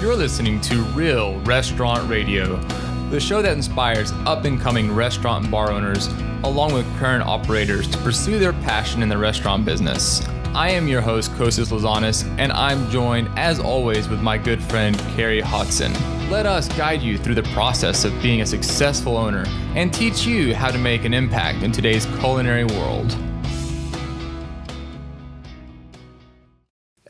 You're listening to Real Restaurant Radio, the show that inspires up-and-coming restaurant and bar owners, along with current operators, to pursue their passion in the restaurant business. I am your host, Kostas Lazanis, and I'm joined, as always, with my good friend, Cary Hodson. Let us guide you through the process of being a successful owner and teach you how to make an impact in today's culinary world.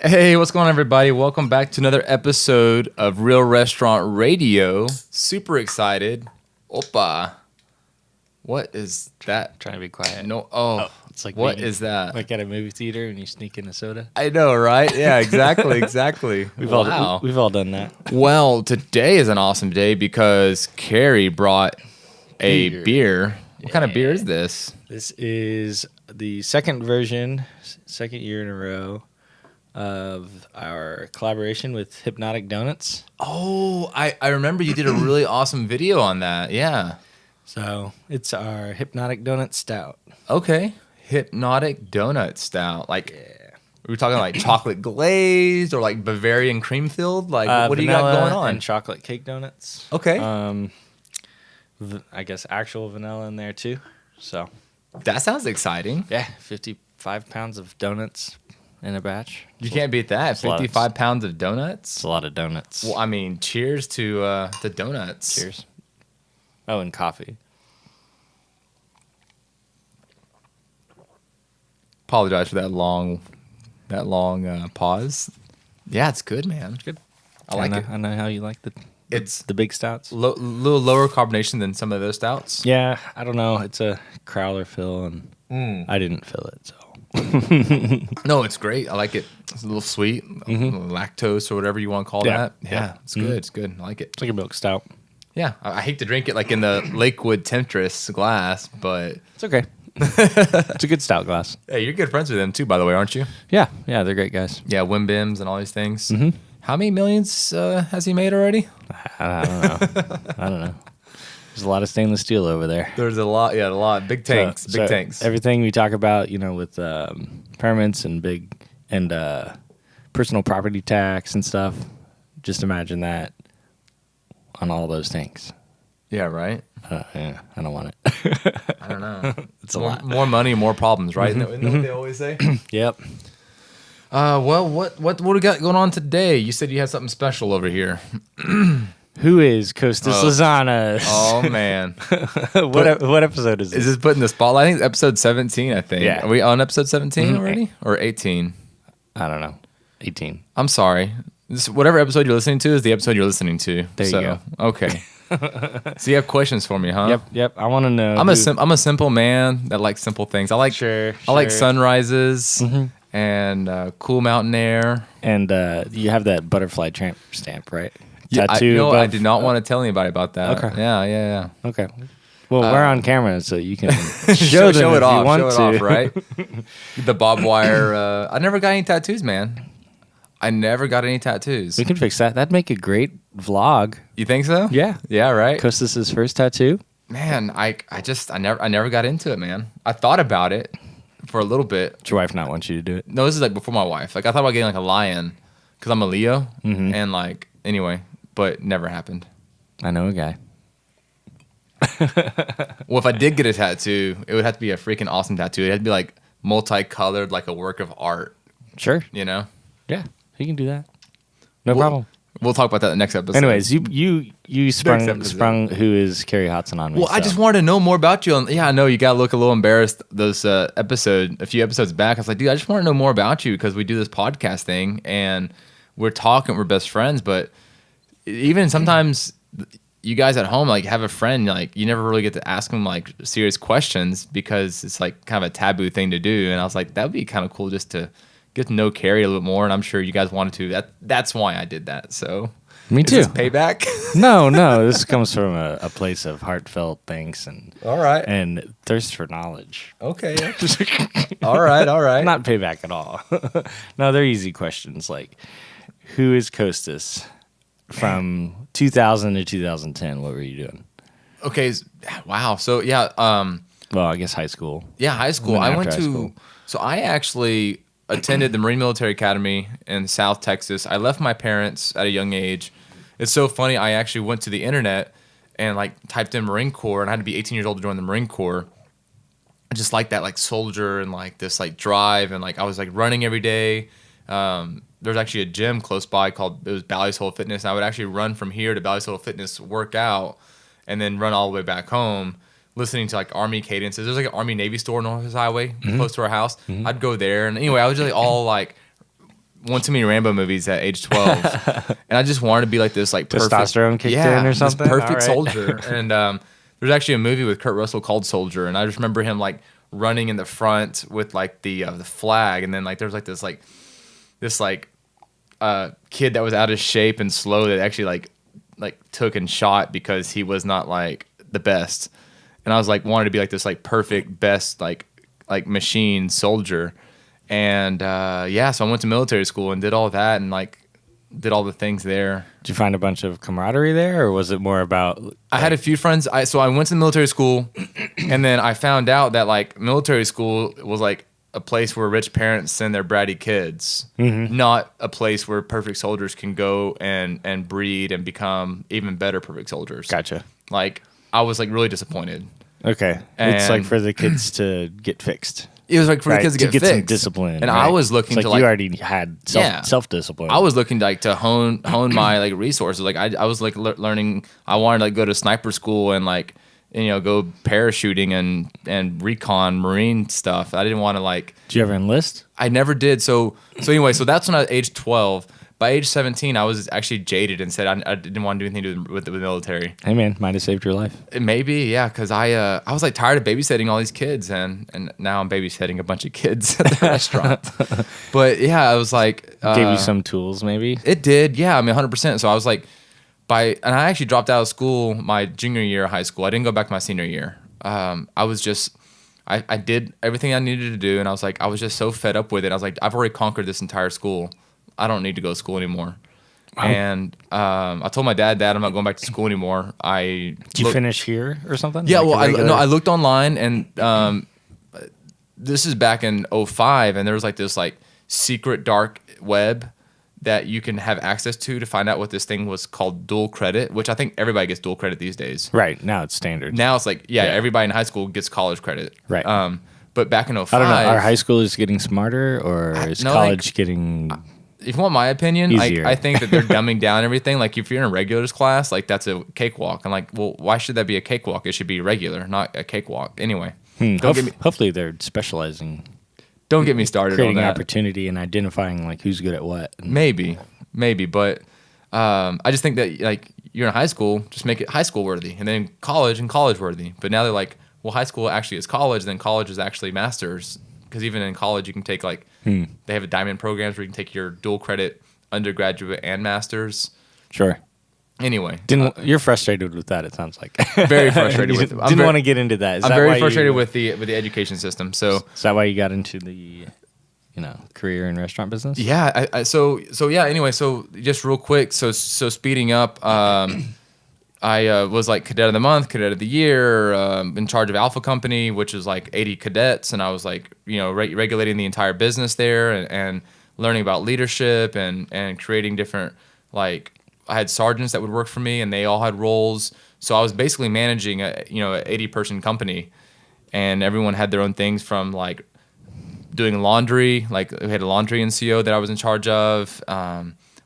Hey, what's going on, everybody? Welcome back to another episode of Real Restaurant Radio. Super excited. Opa. What is that? Trying to be quiet. No. Oh, it's like what is that? Like at a movie theater and you sneak in a soda. I know, right? Yeah, exactly. We've all done that. Well, today is an awesome day because Cary brought a beer. What kind of beer is this? This is the second year in a row of our collaboration with Hypnotic Donuts. Oh, I remember you did a really awesome video on that. Yeah. So it's our Hypnotic Donut Stout. Okay. Hypnotic Donut Stout. Like, are we talking like chocolate glazed or like Bavarian cream filled? Like, what do you got going on? And chocolate cake donuts. Okay. I guess actual vanilla in there too. So that sounds exciting. Yeah, 55 pounds of donuts in a batch. You can't beat that. 55 pounds of donuts. It's a lot of donuts. Well, I mean, cheers to the donuts. Cheers. Oh, and coffee. Apologize for that long pause. Yeah, it's good, man. It's good. I like it. I know how you like it's the big stouts. Little lower carbonation than some of those stouts. Yeah, I don't know. It's a crowler fill, and I didn't fill it, so. No, it's great. I like it. It's a little sweet, lactose or whatever you want to call that. Yeah, it's good. It's good. I like it. It's like a milk stout. Yeah, I hate to drink it like in the Lakewood Temptress glass, but it's okay. It's a good stout glass. Hey, you're good friends with them too, by the way, aren't you? Yeah, they're great guys. Yeah, Wim Bims and all these things. Mm-hmm. How many millions has he made already? I don't know. There's a lot of stainless steel over there. There's a lot. Yeah, a lot. Big tanks. Big tanks. Everything we talk about, with permits and personal property tax and stuff, just imagine that on all those tanks. Yeah, right? I don't want it. I don't know. It's a lot. More money, more problems, right? Isn't that what they always say? Yep. Well, what do we got going on today? You said you had something special over here. Who is Kostas Lazanis? Oh, man. What episode is this? Is this putting the spotlight? I think it's episode 17, I think. Yeah. Are we on episode 17 already? Or 18? I don't know. 18. I'm sorry. Whatever episode you're listening to is the episode you're listening to. There you go. Okay. So you have questions for me, huh? Yep. I want to know. I'm a simple man that likes simple things. I like sunrises and cool mountain air. And you have that butterfly tramp stamp, right? Yeah, Tattoo. I did not want to tell anybody about that. Okay. Yeah. Okay. Well, we're on camera, so you can show it if off. You want show it to. off, right? The barbed wire. I never got any tattoos, man. I never got any tattoos. We can fix that. That'd make a great vlog. You think so? Yeah. Yeah, right? Kostas' first tattoo. Man, I never got into it, man. I thought about it for a little bit. Does your wife not want you to do it? No, this is like before my wife. Like I thought about getting like a lion because I'm a Leo, and like anyway, but never happened. I know a guy. Well, if I did get a tattoo, it would have to be a freaking awesome tattoo. It had to be like multicolored, like a work of art. Sure. Yeah, he can do that. No problem. We'll talk about that in the next episode. Anyways, you sprung who is Cary Hodson on me. Well, I just wanted to know more about you. I know you got to look a little embarrassed a few episodes back. I was like, dude, I just want to know more about you because we do this podcast thing and we're best friends. But even sometimes you guys at home like have a friend, like you never really get to ask them like serious questions because it's like kind of a taboo thing to do. And I was like, that would be kind of cool just to get to know Cary a little bit more, and I'm sure you guys wanted to. That's why I did that. So, me too. Is this payback? No. This comes from a place of heartfelt thanks and and thirst for knowledge. Okay. All right. Not payback at all. No, they're easy questions. Like, who is Kostas from 2000 to 2010? What were you doing? Okay. Wow. So yeah. Well, I guess high school. Yeah, high school. I went to. So I actually attended the Marine Military Academy in South Texas. I left my parents at a young age. It's so funny. I actually went to the internet and like typed in Marine Corps, and I had to be 18 years old to join the Marine Corps. I just like that like soldier and like this like drive, and like I was like running every day. There's actually a gym close by it was Bally's Hole Fitness. And I would actually run from here to Bally's Hole Fitness, work out, and then run all the way back home, listening to like Army cadences. There's like an Army Navy store on Northwest Highway close to our house. I'd go there, and anyway, I was really all like one too many Rambo movies at age 12, and I just wanted to be like this like perfect testosterone kicked in or something. This perfect soldier. And there's actually a movie with Kurt Russell called Soldier, and I just remember him like running in the front with like the flag, and then like there's like this kid that was out of shape and slow that actually like took and shot because he was not like the best. And I was like wanted to be like this like perfect best like machine soldier. And so I went to military school and did all that and like did all the things there. Did you find a bunch of camaraderie there, or was it more about like... I had a few friends. So I went to the military school, and then I found out that like military school was like a place where rich parents send their bratty kids, not a place where perfect soldiers can go and breed and become even better perfect soldiers. Gotcha. Like I was like really disappointed. Okay. It's like for the kids to get fixed. It was like for the kids to get fixed. Some discipline. And I was looking it's to like you already had self-discipline. I was looking to like to hone my like resources. Like I was like learning. I wanted to like go to sniper school and like go parachuting and recon marine stuff. I didn't want to like. Did you ever enlist? I never did. So anyway, so that's when I was age 12. By age 17, I was actually jaded and said I didn't want to do anything to do with the military. Hey man, might have saved your life. Maybe, yeah, because I was like tired of babysitting all these kids, and now I'm babysitting a bunch of kids at the restaurant. But yeah, I was like, gave you some tools, maybe. It did, yeah. I mean, 100%. So I was like, and I actually dropped out of school my junior year of high school. I didn't go back my senior year. I was just. I did everything I needed to do, and I was like, I was just so fed up with it. I was like, I've already conquered this entire school. I don't need to go to school anymore. Wow. And I told my dad, I'm not going back to school anymore. Did you finish here or something? Yeah, like I looked online, and this is back in 2005, and there was like this like secret dark web that you can have access to find out what this thing was called dual credit, which I think everybody gets dual credit these days. Right, now it's standard. Now it's like, everybody in high school gets college credit. Right. But back in 2005... I don't know, are high schoolers getting smarter, or is college getting... If you want my opinion, I think that they're dumbing down everything. Like if you're in a regulars class, like that's a cakewalk. I'm like, well, why should that be a cakewalk? It should be regular, not a cakewalk. Anyway, hopefully they're specializing. Don't get me started creating on that. Opportunity and identifying like who's good at what. Maybe, but I just think that like you're in high school, just make it high school worthy, and then college worthy. But now they're like, well, high school actually is college, then college is actually masters. Because even in college, you can take like they have a diamond programs where you can take your dual credit undergraduate and masters. Sure. Anyway, you're frustrated with that. It sounds like very frustrated with it. Didn't want to get into that. I'm very frustrated with the education system. So is that why you got into the career in restaurant business? Yeah. So yeah. Anyway, so just real quick. So speeding up. I was like cadet of the month, cadet of the year, in charge of Alpha Company, which is like 80 cadets. And I was like, regulating the entire business there and learning about leadership and creating different, like I had sergeants that would work for me and they all had roles. So I was basically managing a 80-person company, and everyone had their own things from like doing laundry. Like we had a laundry NCO that I was in charge of.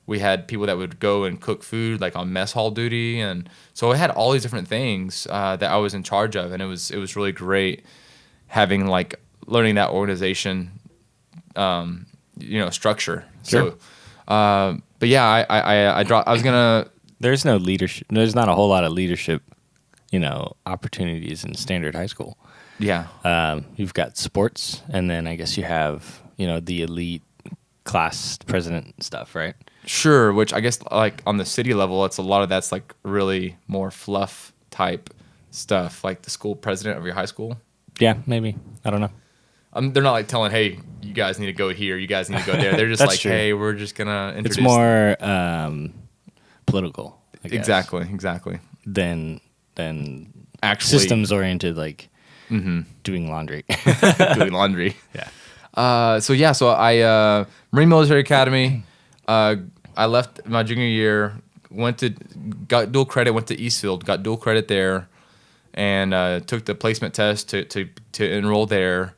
We had people that would go and cook food, like on mess hall duty, and so I had all these different things that I was in charge of, and it was really great having like learning that organization, structure. Sure. So, but yeah, I dropped. I was gonna. There's no leadership. There's not a whole lot of leadership, opportunities in standard high school. Yeah. You've got sports, and then I guess you have the elite class president stuff, right? Sure, which I guess like on the city level, it's a lot of that's like really more fluff type stuff, like the school president of your high school. Yeah, maybe. I don't know. They're not like telling, hey, you guys need to go here, you guys need to go there. They're just like, true. Hey, we're just gonna introduce. It's more political, I guess. Exactly. Than actually systems oriented, like doing laundry. Doing laundry. Yeah. So I Marine Military Academy. I left my junior year. Got dual credit. Went to Eastfield. Got dual credit there, and took the placement test to enroll there.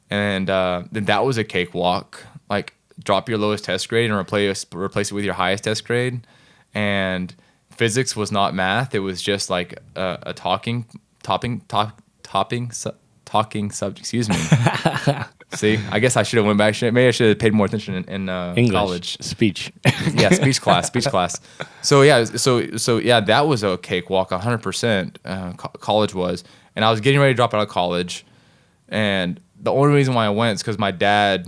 And then that was a cakewalk. Like, drop your lowest test grade and replace it with your highest test grade. And physics was not math. It was just like a talking subject. Excuse me. See, I guess I should have went back. Maybe I should have paid more attention in English, college. speech. Yeah, speech class. So yeah, that was a cakewalk, 100%. College was, and I was getting ready to drop out of college, and the only reason why I went is because my dad's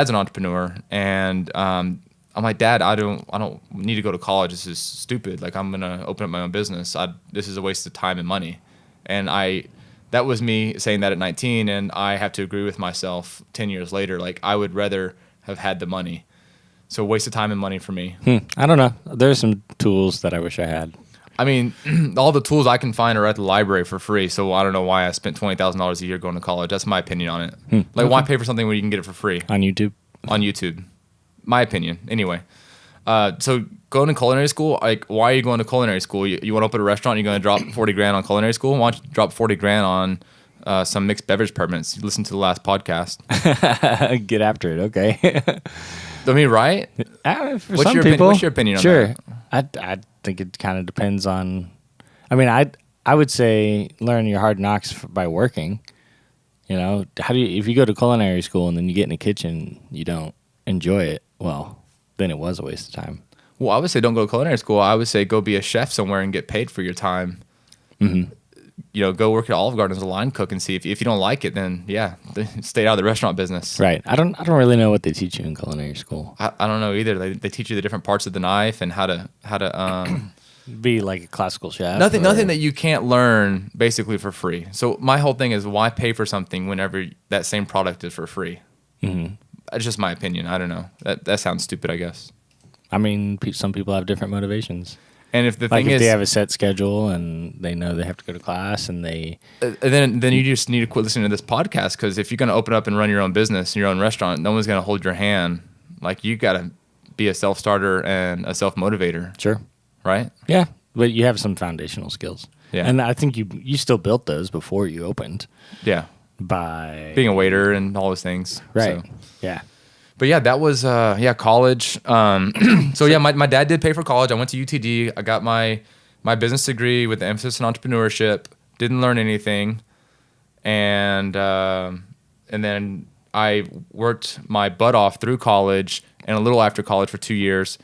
an entrepreneur, and I'm like, Dad, I don't need to go to college. This is stupid. Like, I'm gonna open up my own business. This is a waste of time and money, and that was me saying that at 19, and I have to agree with myself 10 years later. Like, I would rather have had the money. So waste of time and money for me. I don't know. There's some tools that I wish I had. I mean, all the tools I can find are at the library for free, so I don't know why I spent $20,000 a year going to college. That's my opinion on it. Like, why pay for something when you can get it for free? On YouTube? On YouTube. My opinion. Anyway. So going to culinary school, like, why are you going to culinary school? You want to open a restaurant, you're going to drop 40 grand on culinary school? Why don't you drop 40 grand on some mixed beverage permits? You listen to the last podcast. Get after it, okay. I mean, right? For some people. What's your opinion on that? Sure. I think it kind of depends on, I mean, I would say learn your hard knocks by working. You know, if you go to culinary school and then you get in the kitchen, you don't enjoy it, well, then it was a waste of time. Well, I would say don't go to culinary school. I would say go be a chef somewhere and get paid for your time. Mm-hmm. You know, go work at Olive Garden as a line cook and see if you don't like it, then yeah, stay out of the restaurant business. Right. I don't really know what they teach you in culinary school. I don't know either. They teach you the different parts of the knife and how to be like a classical chef. Nothing that you can't learn basically for free. So my whole thing is, why pay for something whenever that same product is for free? Mm-hmm. That's just my opinion. I don't know. That sounds stupid, I guess. I mean, some people have different motivations. And if they have a set schedule and they know they have to go to class and then you just need to quit listening to this podcast, because if you're going to open up and run your own business, your own restaurant, no one's going to hold your hand. Like, you got to be a self-starter and a self-motivator. Sure. Right? Yeah, but you have some foundational skills. Yeah. And I think you still built those before you opened. Yeah. By being a waiter and all those things. Right. So. Yeah. But yeah, that was college. So yeah, my dad did pay for college. I went to UTD. I got my business degree with the emphasis on entrepreneurship. Didn't learn anything, and then I worked my butt off through college and a little after college for 2 years,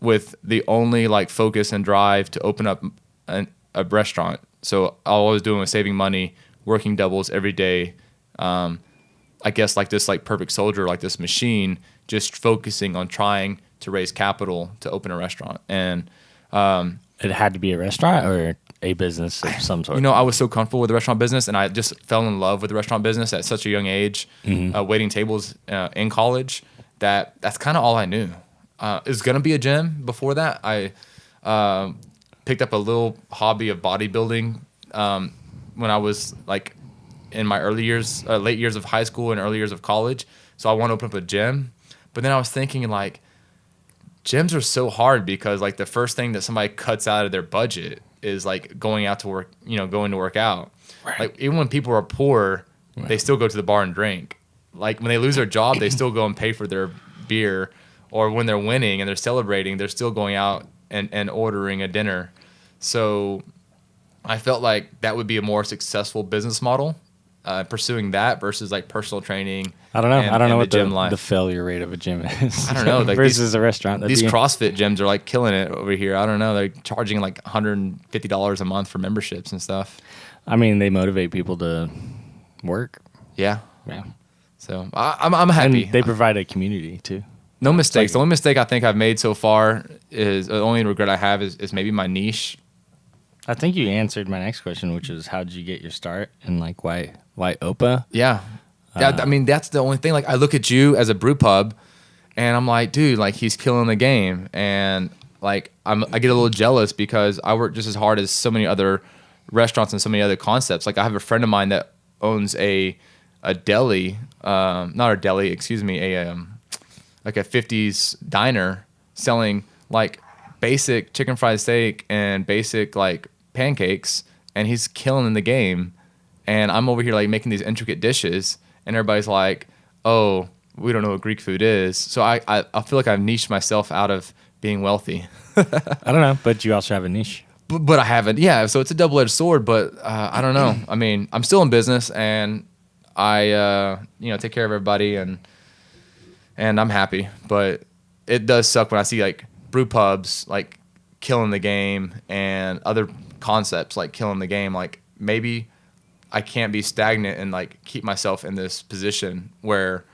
with the only like focus and drive to open up a restaurant. So all I was doing was saving money, working doubles every day. I guess like this like perfect soldier, like this machine, just focusing on trying to raise capital to open a restaurant. And it had to be a restaurant or a business of some sort. You know, I was so comfortable with the restaurant business, and I just fell in love with the restaurant business at such a young age, waiting tables in college, that's kind of all I knew. It was going to be a gym. Before that, I picked up a little hobby of bodybuilding when I was like in my late years of high school and early years of college. So I want to open up a gym. But then I was thinking, like, gyms are so hard because like the first thing that somebody cuts out of their budget is like going out to work, going to work out. Right. Like, even when people are poor, they still go to the bar and drink. Like, when they lose their job, they still go and pay for their beer. Or when they're winning and they're celebrating, they're still going out and ordering a dinner. So I felt like that would be a more successful business model, pursuing that versus like personal training. I don't know. I don't know what gym life. The failure rate of a gym is. I don't know. Like versus a restaurant. These CrossFit gyms are like killing it over here. I don't know. They're charging like $150 a month for memberships and stuff. I mean, they motivate people to work. Yeah. Yeah. So I'm happy. And they provide a community too. No mistakes. The only mistake I think I've made so far is, the only regret I have is maybe my niche. I think you answered my next question, which is how did you get your start and like why OPA? Yeah. I mean, that's the only thing. Like, I look at you as a brew pub and I'm like, dude, like, he's killing the game. And like, I get a little jealous because I work just as hard as so many other restaurants and so many other concepts. Like, I have a friend of mine that owns a a deli, not a deli, excuse me, like a 50s diner selling like basic chicken fried steak and basic like pancakes, and he's killing in the game. And I'm over here like making these intricate dishes, and everybody's like, oh, we don't know what Greek food is. So I feel like I've niched myself out of being wealthy. I don't know, but you also have a niche. But I haven't. Yeah, so it's a double-edged sword, but I don't know. I mean, I'm still in business, and I take care of everybody, and I'm happy. But it does suck when I see like brew pubs like killing the game and other concepts like killing the game. Like maybe I can't be stagnant and like keep myself in this position where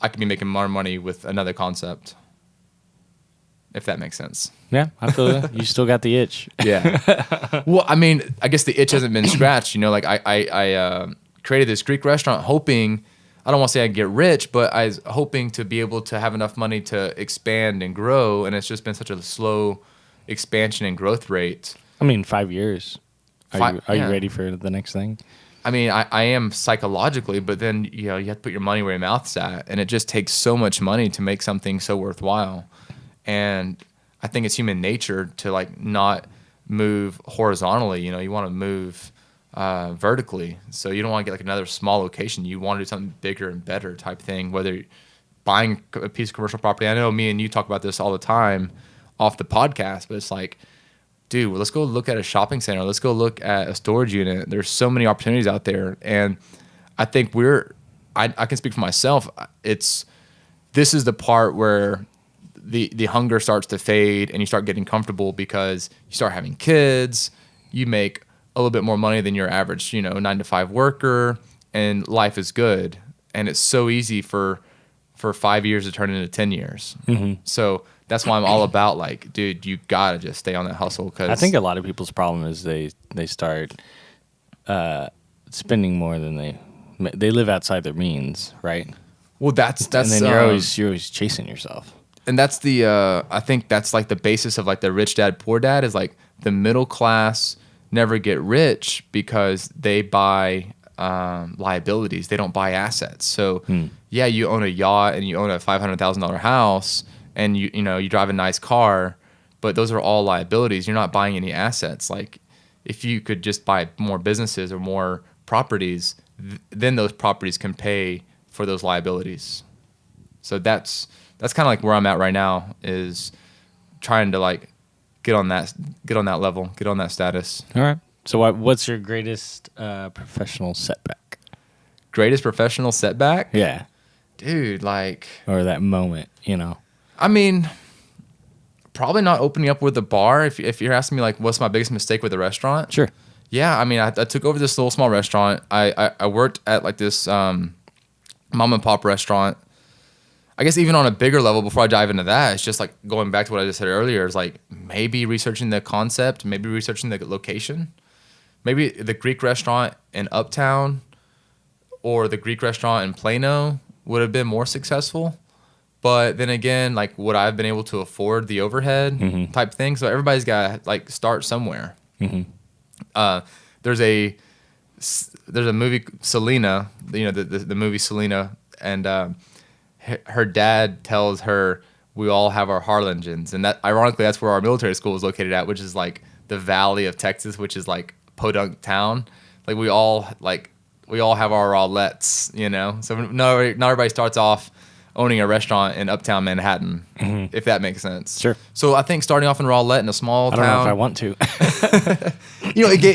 I could be making more money with another concept, if that makes sense. Yeah, I feel you. You still got the itch. Yeah. Well, I mean, I guess the itch hasn't been scratched. You know, like I created this Greek restaurant hoping, I don't want to say I get rich, but I was hoping to be able to have enough money to expand and grow. And it's just been such a slow expansion and growth rate. I mean, 5 years. Are you ready for the next thing? I mean, I am psychologically, but then, you have to put your money where your mouth's at. And it just takes so much money to make something so worthwhile. And I think it's human nature to like not move horizontally. You want to move vertically. So you don't want to get like another small location. You want to do something bigger and better type thing, whether you're buying a piece of commercial property. I know me and you talk about this all the time off the podcast, but it's like, dude, let's go look at a shopping center. Let's go look at a storage unit. There's so many opportunities out there. And I think I can speak for myself. This is the part where the hunger starts to fade and you start getting comfortable because you start having kids, you make a little bit more money than your average, 9-to-5 worker, and life is good. And it's so easy for 5 years to turn into 10 years. Mm-hmm. So that's why I'm all about like, dude, you gotta just stay on that hustle. Cause I think a lot of people's problem is they start spending more than they live outside their means, right? Well, that's and then you're always chasing yourself. And that's I think that's like the basis of like the rich dad, poor dad is like the middle class never get rich because they buy liabilities. They don't buy assets. So yeah, you own a yacht and you own a $500,000 house and you drive a nice car, but those are all liabilities. You're not buying any assets. Like if you could just buy more businesses or more properties, then those properties can pay for those liabilities. So that's kind of like where I'm at right now, is trying to like get on that level, get on that status. All right. So what's your greatest professional setback? Greatest professional setback? Yeah. Dude, like... Or that moment, I mean, probably not opening up with a bar. If you're asking me like, what's my biggest mistake with a restaurant? Sure. Yeah, I mean, I took over this little small restaurant. I worked at like this mom and pop restaurant. I guess even on a bigger level, before I dive into that, it's just like going back to what I just said earlier, is like maybe researching the concept, maybe researching the location. Maybe the Greek restaurant in Uptown or the Greek restaurant in Plano would have been more successful. But then again, like would I have been able to afford the overhead type thing? So everybody's got to like start somewhere. Mm-hmm. There's a movie, Selena, the movie Selena, and her dad tells her we all have our Harlingens, and that ironically that's where our military school is located at, which is like the valley of Texas, which is like podunk town. Like we all have our Rowletts, So not everybody starts off owning a restaurant in Uptown Manhattan, if that makes sense. Sure. So I think starting off in Rowlett in a small town, I don't know if I want to.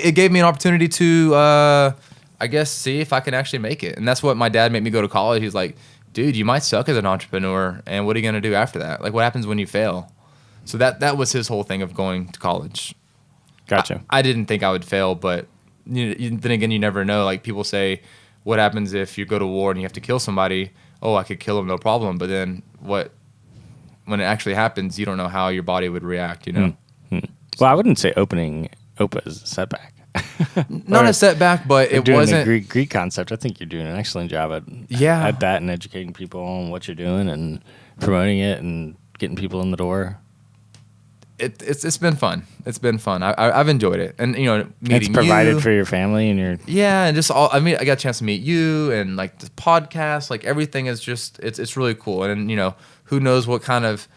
it gave me an opportunity to, I guess, see if I can actually make it. And that's what my dad made me go to college. He's like, dude, you might suck as an entrepreneur, and what are you going to do after that? Like, what happens when you fail? So that was his whole thing of going to college. Gotcha. I didn't think I would fail, but then again, you never know. Like, people say, what happens if you go to war and you have to kill somebody? Oh, I could kill him, no problem. But then when it actually happens, you don't know how your body would react, Mm-hmm. Well, I wouldn't say opening OPA is a setback. Not a setback, but it wasn't a Greek concept. I think you're doing an excellent job at that and educating people on what you're doing and promoting it and getting people in the door. it's been fun. It's been fun. I've enjoyed it, and meeting It's provided you, for your family and your. yeah, and just all. I mean, I got a chance to meet you, and like the podcast, like everything is just it's really cool, and who knows what kind of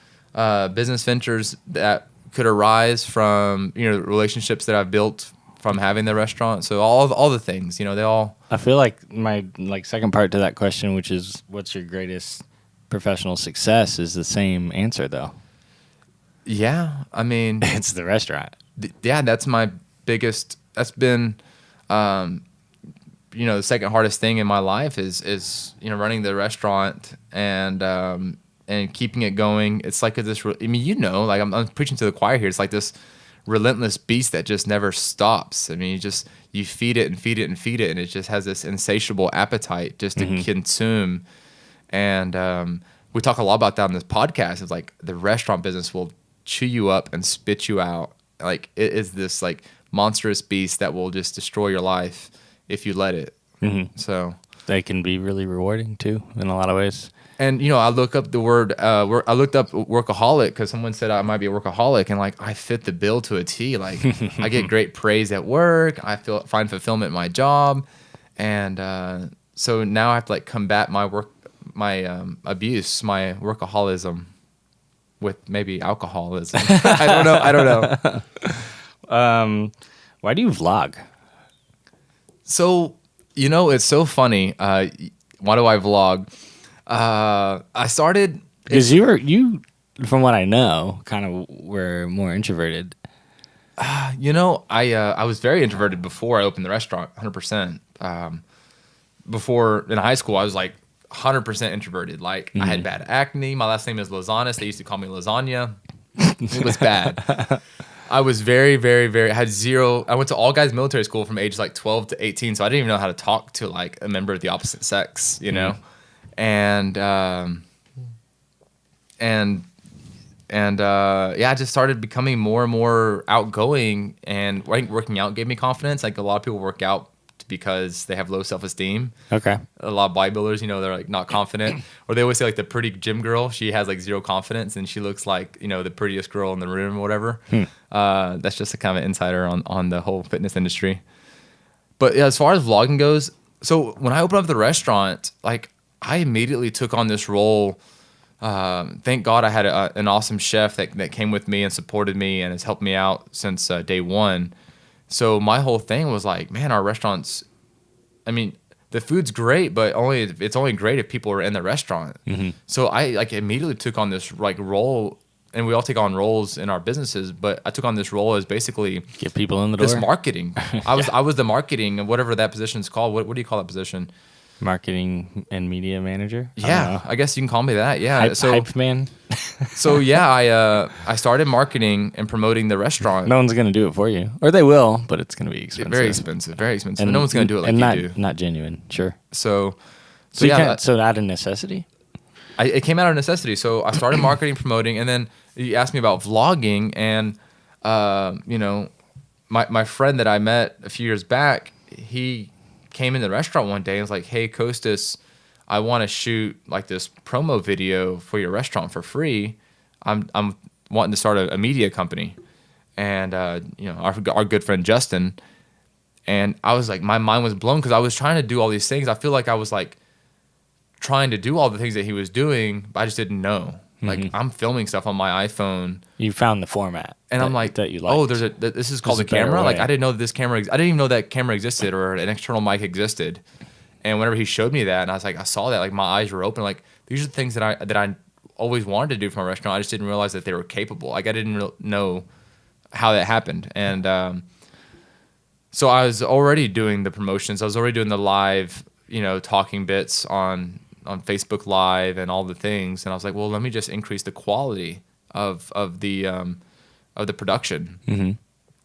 business ventures that could arise from relationships that I've built from having the restaurant. So all the things, they all. I feel like my second part to that question, which is what's your greatest professional success, is the same answer though. Yeah, I mean, it's the restaurant. Yeah, that's my biggest. That's been, the second hardest thing in my life is running the restaurant and keeping it going. It's like this. I mean, like I'm preaching to the choir here. It's like this relentless beast that just never stops. I mean, you feed it and feed it and feed it, and it just has this insatiable appetite just to consume. And we talk a lot about that on this podcast. It's like the restaurant business will chew you up and spit you out. Like it is this like monstrous beast that will just destroy your life if you let it. So they can be really rewarding too in a lot of ways. And I look up the word. I looked up workaholic because someone said I might be a workaholic, and like I fit the bill to a T. Like I get great praise at work. I find fulfillment in my job, and so now I have to like combat my abuse, my workaholism, with maybe alcoholism. I don't know. Why do you vlog? So it's so funny. Why do I vlog? I started because you, from what I know, kind of were more introverted. I was very introverted before I opened the restaurant, 100%. Before in high school, I was like 100% introverted. Like I had bad acne. My last name is Lozanis. They used to call me Lasagna. It was bad. I was very, very, very. I had zero. I went to all guys military school from age like 12 to 18, so I didn't even know how to talk to like a member of the opposite sex. And I just started becoming more and more outgoing, and I think working out gave me confidence. Like a lot of people work out because they have low self-esteem. Okay. A lot of bodybuilders, they're like not confident, or they always say like the pretty gym girl, she has like zero confidence and she looks like, the prettiest girl in the room or whatever. That's just a kind of insider on the whole fitness industry. But yeah, as far as vlogging goes, so when I opened up the restaurant, like I immediately took on this role. Thank God I had an awesome chef that came with me and supported me and has helped me out since day one. So my whole thing was like, man, our restaurants, I mean, the food's great, but it's only great if people are in the restaurant. So I like immediately took on this like role, and we all take on roles in our businesses, but I took on this role as basically get people in the door. This marketing. I was the marketing and whatever that position's called. What do you call that position? Marketing and media manager. Yeah, I guess you can call me that. Yeah, hype man. So yeah, I started marketing and promoting the restaurant. No one's gonna do it for you, or they will, but it's gonna be expensive. Very expensive, very expensive. And no one's gonna do it like you do. Not genuine. Sure. So yeah. So out of necessity. It came out of necessity. So I started marketing, promoting, and then you asked me about vlogging, and my friend that I met a few years back, he came in the restaurant one day and was like, "Hey, Kostas, I want to shoot like this promo video for your restaurant for free. I'm wanting to start a media company." And our good friend Justin, and I was like, my mind was blown because I was trying to do all these things. I feel like I was like trying to do all the things that he was doing, but I just didn't know. Like I'm filming stuff on my iPhone. You found the format, and I'm like, that you liked. "Oh, this is called a camera." Like I didn't know that this camera. I didn't even know that camera existed or an external mic existed. And whenever he showed me that, and I was like, I saw that, like my eyes were open. Like these are the things that I always wanted to do for my restaurant. I just didn't realize that they were capable. Like I didn't know how that happened. And so I was already doing the promotions. I was already doing the live, talking bits on Facebook Live and all the things, and I was like, well, let me just increase the quality of the production.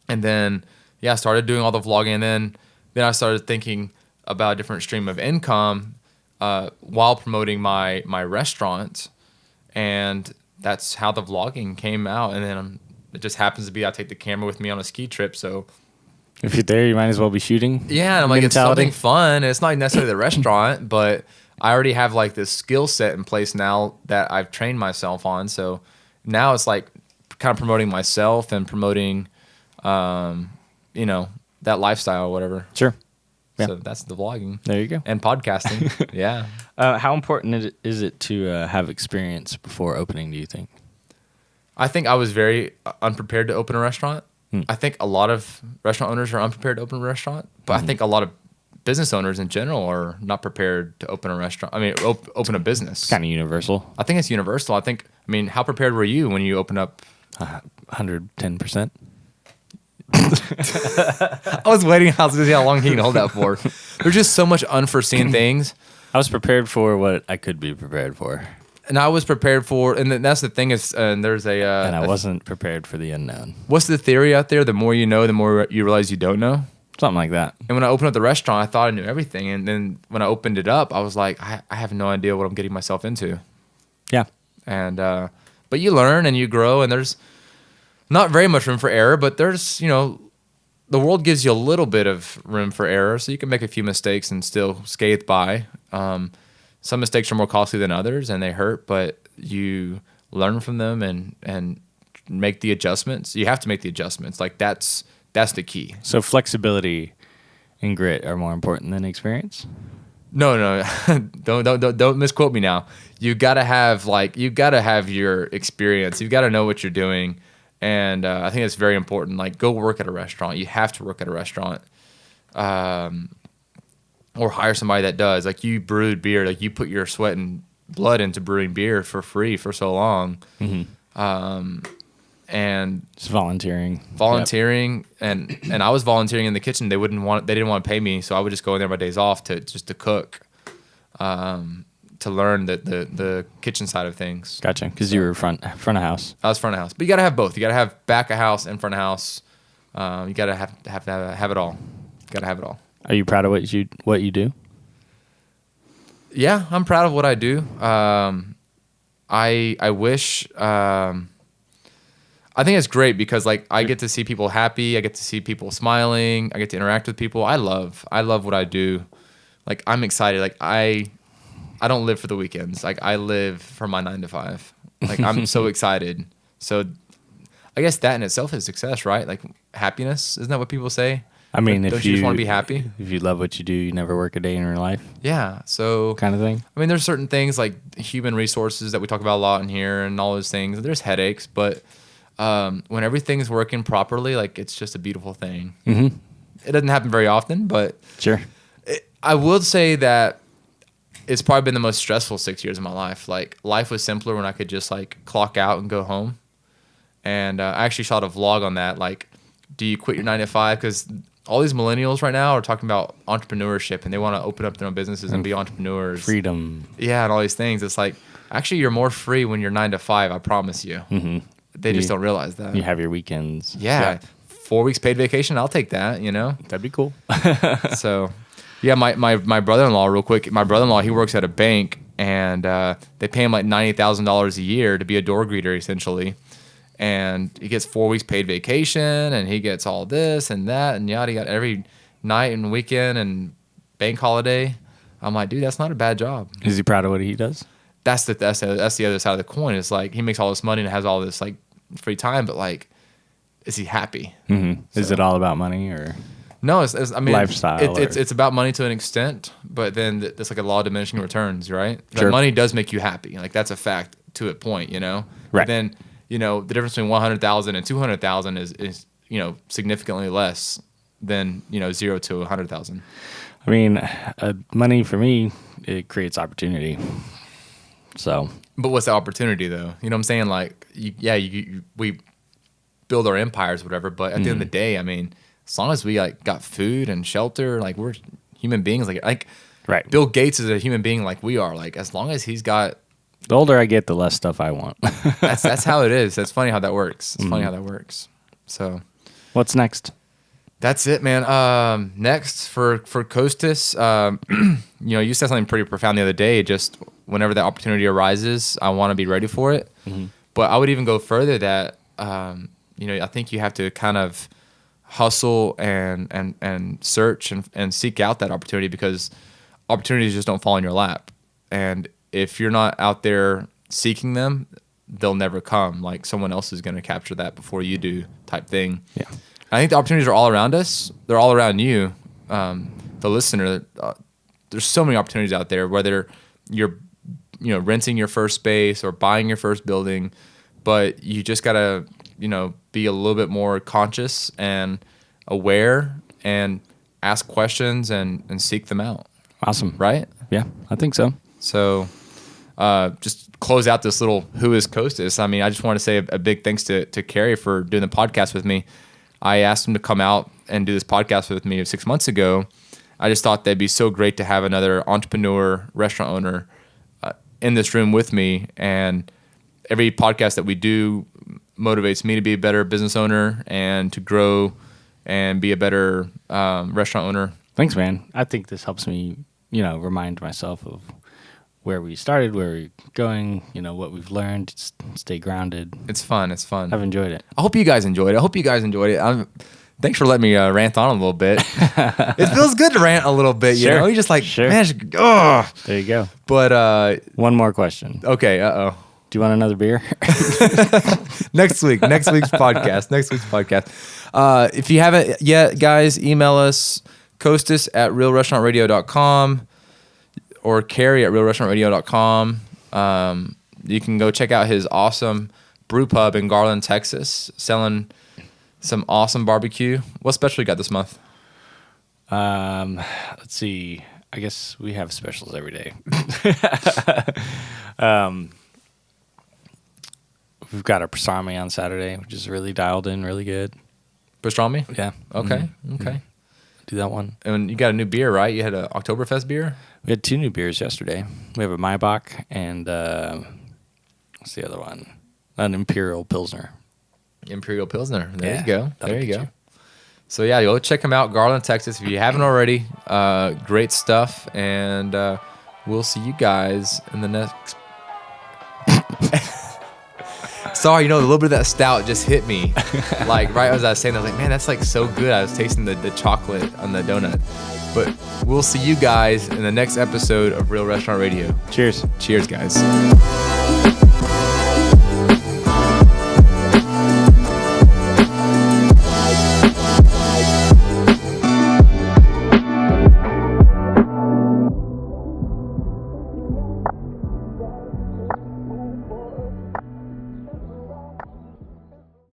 And then I started doing all the vlogging, and then I started thinking about a different stream of income while promoting my restaurant, and that's how the vlogging came out. And then it just happens to be I take the camera with me on a ski trip, so if you're there, you might as well be shooting. Yeah, and I'm like, it's something fun. It's not necessarily the restaurant, but I already have like this skill set in place now that I've trained myself on. So now it's like kind of promoting myself and promoting, you know, that lifestyle or whatever. Sure. Yeah. So that's the vlogging. There you go. And podcasting. Yeah. How important is it to have experience before opening, do you think? I think I was very unprepared to open a restaurant. I think a lot of restaurant owners are unprepared to open a restaurant, but I think a lot of business owners in general are not prepared to open a restaurant. I mean, open a business. Kind of universal. I think it's universal. I mean, how prepared were you when you opened up? 110%. I was waiting to see how long he can hold that for. There's just so much unforeseen things. I was prepared for what I could be prepared for. And I was prepared for, and that's the thing is, there's a... and I wasn't prepared for the unknown. What's the theory out there? The more you know, the more you realize you don't know. Something like that. And when I opened up the restaurant, I thought I knew everything. And then when I opened it up, I was like, I have no idea what I'm getting myself into. Yeah. And, but you learn and you grow, and there's not very much room for error, but there's, you know, the world gives you a little bit of room for error, so you can make a few mistakes and still skate by. Some mistakes are more costly than others, and they hurt, but you learn from them and make the adjustments. You have to make the adjustments. Like that's the key. So flexibility and grit are more important than experience? No, don't misquote me now. You gotta have your experience. You've got to know what you're doing, and I think it's very important. Like, go work at a restaurant. You have to work at a restaurant. Or hire somebody that does. Like, you brewed beer, like you put your sweat and blood into brewing beer for free for so long. And it's volunteering. Yep. and I was volunteering in the kitchen. They didn't want to pay me, so I would just go in there my days off to cook, to learn the kitchen side of things. Gotcha. Because you were front of house. I was front of house, but you gotta have both. You gotta have back of house and front of house. You gotta have it all. Gotta have it all. Are you proud of what you do? Yeah, I'm proud of what I do. I wish. I think it's great because like I get to see people happy. I get to see people smiling. I get to interact with people. I love what I do. Like, I'm excited. Like, I don't live for the weekends. Like, I live for my 9 to 5. Like, I'm so excited. So I guess that in itself is success, right? Like, happiness. Isn't that what people say? I mean, don't you just want to be happy? If you love what you do, you never work a day in your life. Yeah. So kind of thing. I mean, there's certain things like human resources that we talk about a lot in here and all those things. There's headaches, but when everything's working properly, like, it's just a beautiful thing. Mm-hmm. It doesn't happen very often, but sure. I would say that it's probably been the most stressful 6 years of my life. Like, life was simpler when I could just like clock out and go home. And I actually shot a vlog on that. Like, do you quit your 9 to 5? Because all these millennials right now are talking about entrepreneurship and they want to open up their own businesses and be entrepreneurs. Freedom. Yeah, and all these things. It's like, actually, you're more free when you're 9 to 5. I promise you. Mm-hmm. They just don't realize that. You have your weekends. Yeah. 4 weeks paid vacation. I'll take that, you know? That'd be cool. So, yeah, my brother-in-law, real quick. My brother-in-law, he works at a bank, and they pay him like $90,000 a year to be a door greeter, essentially. And he gets 4 weeks paid vacation, and he gets all this and that and yada yada every night and weekend and bank holiday. I'm like, dude, that's not a bad job. Is he proud of what he does? That's the other side of the coin. It's like he makes all this money and has all this like free time, but like, is he happy? Mm-hmm. So, is it all about money or? No, I mean, lifestyle. It's about money to an extent, but then there's like a law of diminishing returns, right? Sure. That money does make you happy. Like, that's a fact to a point, you know? Right. But then, you know, the difference between 100,000 and 200,000 is, you know, significantly less than, you know, 0 to 100,000. I mean, money for me, it creates opportunity. So. But what's the opportunity though? You know what I'm saying? Like, we build our empires, or whatever. But at the end of the day, I mean, as long as we like got food and shelter, like, we're human beings. Like right. Bill Gates is a human being like we are. Like, as long as he's got. The older I get, the less stuff I want. that's how it is. That's funny how that works. It's funny how that works. So, what's next? That's it, man. Next for Kostas, you know, you said something pretty profound the other day. Just whenever that opportunity arises, I want to be ready for it. Mm-hmm. But I would even go further that, you know, I think you have to kind of hustle and search and seek out that opportunity, because opportunities just don't fall in your lap. And if you're not out there seeking them, they'll never come. Like someone else is going to capture that before you do, type thing. Yeah. I think the opportunities are all around us. They're all around you, the listener. There's so many opportunities out there, whether you're, renting your first space or buying your first building, but you just gotta, be a little bit more conscious and aware and ask questions and seek them out. Awesome. Right? Yeah, I think so. So, just close out this little Who is Kostas. I mean, I just want to say a big thanks to Cary for doing the podcast with me. I asked him to come out and do this podcast with me 6 months ago. I just thought that'd be so great to have another entrepreneur, restaurant owner in this room with me. And every podcast that we do motivates me to be a better business owner and to grow and be a better restaurant owner. Thanks, man. I think this helps me, remind myself of where we started, where we're going, what we've learned, stay grounded. It's fun. I've enjoyed it. I hope you guys enjoyed it. Thanks for letting me rant on a little bit. It feels good to rant a little bit, you know? You're just like, man, there you go. But one more question. Okay, Do you want another beer? Next week's podcast. If you haven't yet, guys, email us, Kostas at realrestaurantradio.com or Cary at realrestaurantradio.com. You can go check out his awesome brew pub in Garland, Texas, selling some awesome barbecue. What special you got this month? Let's see. I guess we have specials every day. We've got our pastrami on Saturday, which is really dialed in, really good. Pastrami? Yeah. Okay. Okay. Do that one. And you got a new beer, right? You had an Oktoberfest beer? We had 2 new beers yesterday. We have a Maybach and what's the other one? An Imperial Pilsner. Imperial Pilsner. There Yeah, you go. that'll There you get go. you. So yeah, go check them out, Garland, Texas. If you haven't already, great stuff. And we'll see you guys in the next. Sorry, a little bit of that stout just hit me. Like right as I was saying, I was like, man, that's like so good. I was tasting the chocolate on the donut. But we'll see you guys in the next episode of Real Restaurant Radio. Cheers. Cheers, guys.